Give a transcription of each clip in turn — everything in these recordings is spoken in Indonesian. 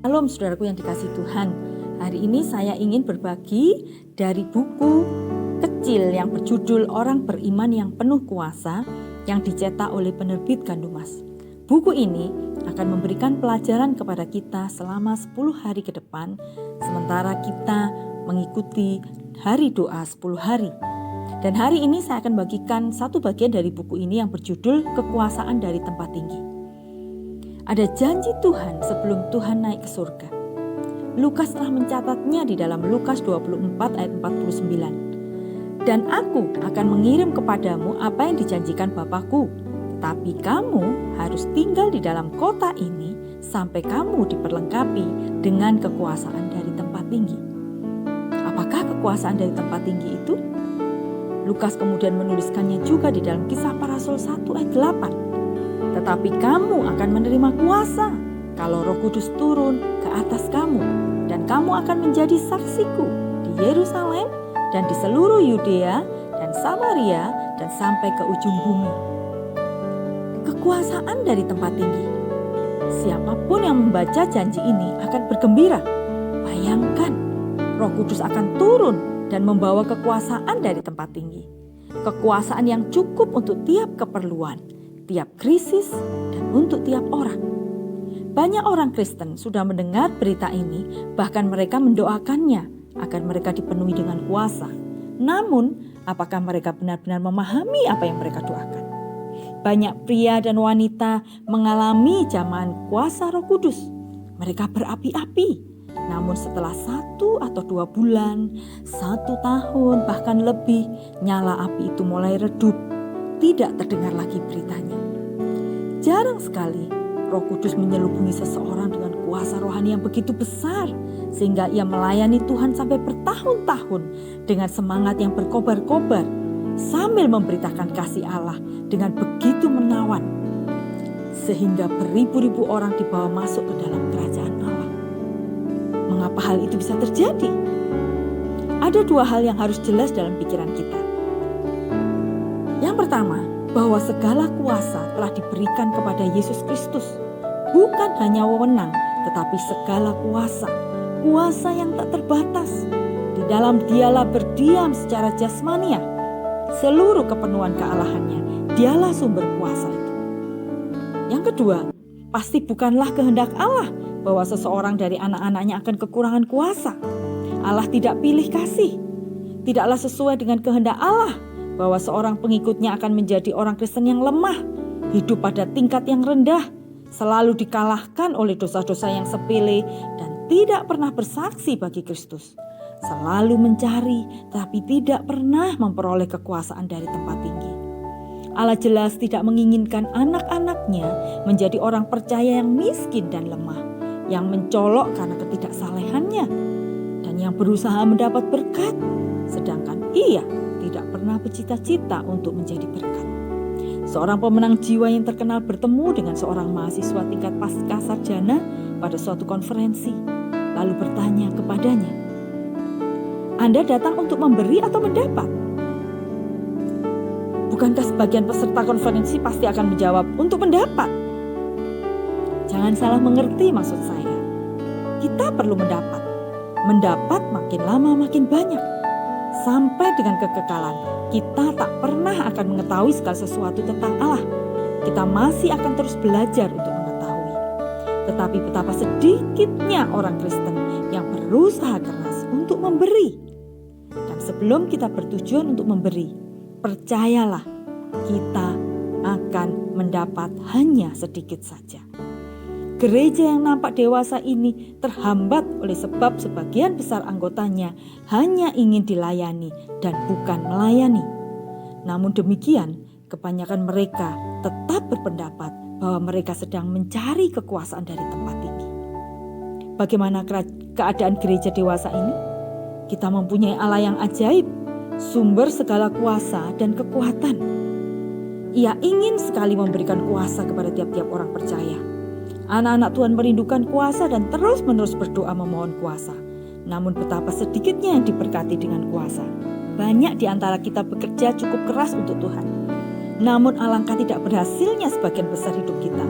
Shalom saudaraku yang dikasihi Tuhan. Hari ini saya ingin berbagi dari buku kecil yang berjudul Orang Beriman yang Penuh Kuasa yang dicetak oleh penerbit Gandumas. Buku ini akan memberikan pelajaran kepada kita selama 10 hari ke depan sementara kita mengikuti hari doa 10 hari. Dan hari ini saya akan bagikan satu bagian dari buku ini yang berjudul Kekuasaan dari Tempat Tinggi. Ada janji Tuhan sebelum Tuhan naik ke surga. Lukas telah mencatatnya di dalam Lukas 24 ayat 49. Dan aku akan mengirim kepadamu apa yang dijanjikan Bapakku, tetapi kamu harus tinggal di dalam kota ini sampai kamu diperlengkapi dengan kekuasaan dari tempat tinggi. Apakah kekuasaan dari tempat tinggi itu? Lukas kemudian menuliskannya juga di dalam Kisah Para Rasul 1 ayat 8. Tetapi kamu akan menerima kuasa kalau Roh Kudus turun ke atas kamu, dan kamu akan menjadi saksiku di Yerusalem dan di seluruh Yudea dan Samaria dan sampai ke ujung bumi. Kekuasaan dari tempat tinggi. Siapapun yang membaca janji ini akan bergembira. Bayangkan, Roh Kudus akan turun dan membawa kekuasaan dari tempat tinggi. Kekuasaan yang cukup untuk tiap keperluan, tiap krisis, dan untuk tiap orang. Banyak orang Kristen sudah mendengar berita ini, bahkan mereka mendoakannya agar mereka dipenuhi dengan kuasa. Namun, apakah mereka benar-benar memahami apa yang mereka doakan? Banyak pria dan wanita mengalami zaman kuasa Roh Kudus. Mereka berapi-api, namun setelah 1 atau 2 bulan, 1 tahun, bahkan lebih, nyala api itu mulai redup. Tidak terdengar lagi beritanya. Jarang sekali Roh Kudus menyelubungi seseorang dengan kuasa rohani yang begitu besar sehingga ia melayani Tuhan sampai bertahun-tahun dengan semangat yang berkobar-kobar sambil memberitakan kasih Allah dengan begitu menawan sehingga beribu-ribu orang dibawa masuk ke dalam kerajaan Allah. Mengapa hal itu bisa terjadi? Ada 2 hal yang harus jelas dalam pikiran kita. Yang pertama, bahwa segala kuasa telah diberikan kepada Yesus Kristus. Bukan hanya wewenang, tetapi segala kuasa. Kuasa yang tak terbatas. Di dalam Dialah berdiam secara jasmania. Seluruh kepenuhan kealahannya, Dialah sumber kuasa itu. Yang kedua, pasti bukanlah kehendak Allah bahwa seseorang dari anak-anaknya akan kekurangan kuasa. Allah tidak pilih kasih. Tidaklah sesuai dengan kehendak Allah bahwa seorang pengikutnya akan menjadi orang Kristen yang lemah, hidup pada tingkat yang rendah, selalu dikalahkan oleh dosa-dosa yang sepele dan tidak pernah bersaksi bagi Kristus. Selalu mencari tapi tidak pernah memperoleh kekuasaan dari tempat tinggi. Allah jelas tidak menginginkan anak-anaknya menjadi orang percaya yang miskin dan lemah, yang mencolok karena ketidaksalehannya, dan yang berusaha mendapat berkat, sedangkan ia tidak pernah bercita-cita untuk menjadi berkat. Seorang pemenang jiwa yang terkenal bertemu dengan seorang mahasiswa tingkat pasca sarjana pada suatu konferensi, lalu bertanya kepadanya, "Anda datang untuk memberi atau mendapat?" Bukankah sebagian peserta konferensi pasti akan menjawab, "Untuk mendapat." Jangan salah mengerti maksud saya. Kita perlu mendapat. Mendapat makin lama makin banyak. Sampai dengan kekekalan, kita tak pernah akan mengetahui segala sesuatu tentang Allah. Kita masih akan terus belajar untuk mengetahui. Tetapi betapa sedikitnya orang Kristen yang berusaha keras untuk memberi. Dan sebelum kita bertujuan untuk memberi, percayalah, kita akan mendapat hanya sedikit saja. Gereja yang nampak dewasa ini terhambat oleh sebab sebagian besar anggotanya hanya ingin dilayani dan bukan melayani. Namun demikian, kebanyakan mereka tetap berpendapat bahwa mereka sedang mencari kekuasaan dari tempat tinggi. Bagaimana keadaan gereja dewasa ini? Kita mempunyai Allah yang ajaib, sumber segala kuasa dan kekuatan. Ia ingin sekali memberikan kuasa kepada tiap-tiap orang percaya. Anak-anak Tuhan merindukan kuasa dan terus-menerus berdoa memohon kuasa. Namun betapa sedikitnya yang diberkati dengan kuasa. Banyak di antara kita bekerja cukup keras untuk Tuhan. Namun alangkah tidak berhasilnya sebagian besar hidup kita.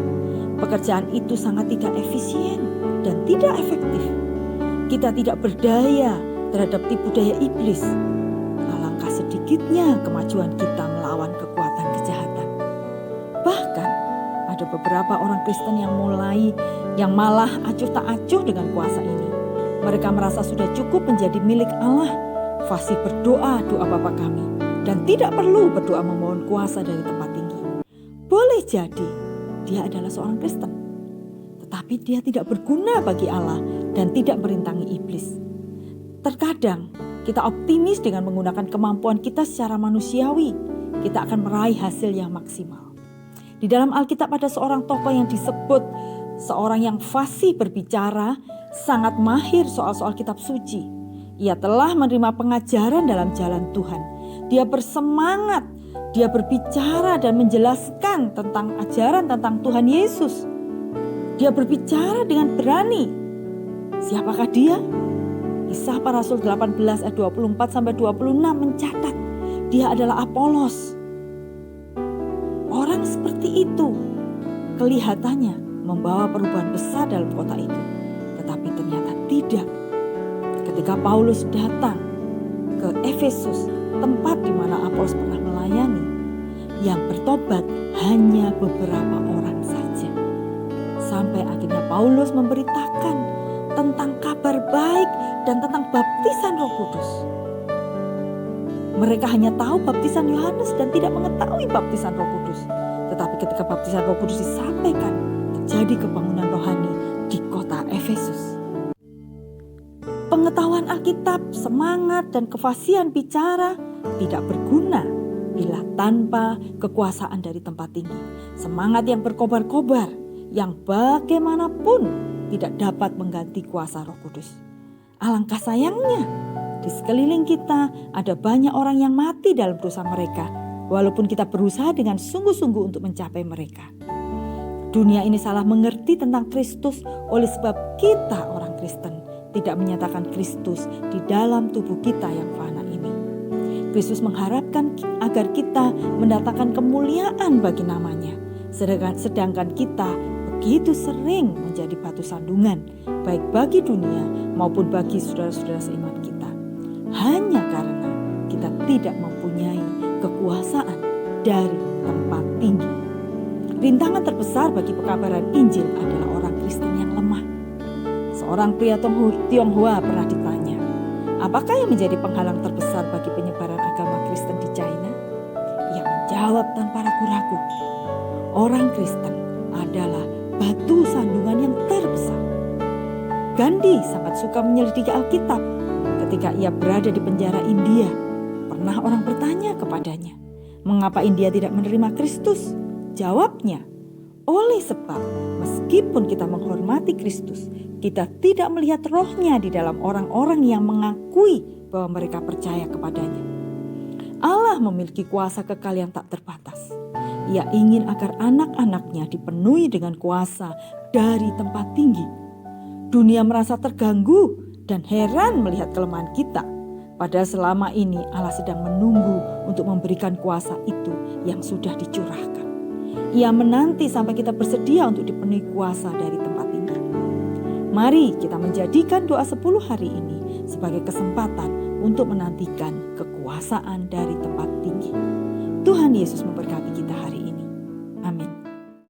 Pekerjaan itu sangat tidak efisien. dan tidak efektif. Kita tidak berdaya terhadap tipu daya iblis. Alangkah sedikitnya kemajuan kita melawan kekuatan kejahatan. Bahkan ada beberapa orang Kristen yang malah acuh tak acuh dengan kuasa ini. Mereka merasa sudah cukup menjadi milik Allah, fasih berdoa doa Bapa kami, dan tidak perlu berdoa memohon kuasa dari tempat tinggi. Boleh jadi dia adalah seorang Kristen, tetapi dia tidak berguna bagi Allah dan tidak merintangi iblis. Terkadang kita optimis dengan menggunakan kemampuan kita secara manusiawi, kita akan meraih hasil yang maksimal. Di dalam Alkitab ada seorang tokoh yang disebut seorang yang fasih berbicara, sangat mahir soal-soal kitab suci. Ia telah menerima pengajaran dalam jalan Tuhan. Dia bersemangat, dia berbicara dan menjelaskan tentang ajaran tentang Tuhan Yesus. Dia berbicara dengan berani. Siapakah dia? Kisah Para Rasul 18 ayat 24-26 mencatat dia adalah Apolos. Orang seperti itu kelihatannya membawa perubahan besar dalam kota itu, tetapi ternyata tidak. Ketika Paulus datang ke Efesus, tempat di mana Apolos pernah melayani, yang bertobat hanya beberapa orang saja. Sampai akhirnya Paulus memberitakan tentang kabar baik dan tentang baptisan Roh Kudus. Mereka hanya tahu baptisan Yohanes dan tidak mengetahui baptisan Roh Kudus. Tetapi ketika baptisan Roh Kudus disampaikan, terjadi kebangunan rohani di kota Efesus. Pengetahuan Alkitab, semangat dan kefasihan bicara tidak berguna bila tanpa kekuasaan dari tempat tinggi. Semangat yang berkobar-kobar yang bagaimanapun tidak dapat mengganti kuasa Roh Kudus. Alangkah sayangnya, di sekeliling kita ada banyak orang yang mati dalam dosa mereka, walaupun kita berusaha dengan sungguh-sungguh untuk mencapai mereka. Dunia ini salah mengerti tentang Kristus oleh sebab kita orang Kristen tidak menyatakan Kristus di dalam tubuh kita yang fana ini. Kristus mengharapkan agar kita mendatangkan kemuliaan bagi namanya, sedangkan kita begitu sering menjadi batu sandungan baik bagi dunia maupun bagi saudara-saudara seiman kita, hanya karena kita tidak mempunyai kekuasaan dari tempat tinggi. Rintangan terbesar bagi pekabaran Injil adalah orang Kristen yang lemah. Seorang pria Tionghoa pernah ditanya, apakah yang menjadi penghalang terbesar bagi penyebaran agama Kristen di China? Ia menjawab tanpa ragu-ragu, orang Kristen adalah batu sandungan yang terbesar. Gandhi sangat suka menyelidiki Alkitab. Ketika ia berada di penjara India, pernah orang bertanya kepadanya, mengapa India tidak menerima Kristus? Jawabnya, oleh sebab meskipun kita menghormati Kristus, kita tidak melihat rohnya di dalam orang-orang yang mengakui bahwa mereka percaya kepadanya. Allah memiliki kuasa kekal yang tak terbatas. Ia ingin agar anak-anaknya dipenuhi dengan kuasa dari tempat tinggi. Dunia merasa terganggu dan heran melihat kelemahan kita. Padahal selama ini Allah sedang menunggu untuk memberikan kuasa itu yang sudah dicurahkan. Ia menanti sampai kita bersedia untuk dipenuhi kuasa dari tempat tinggi. Mari kita menjadikan doa 10 hari ini sebagai kesempatan untuk menantikan kekuasaan dari tempat tinggi. Tuhan Yesus memberkati kita hari ini.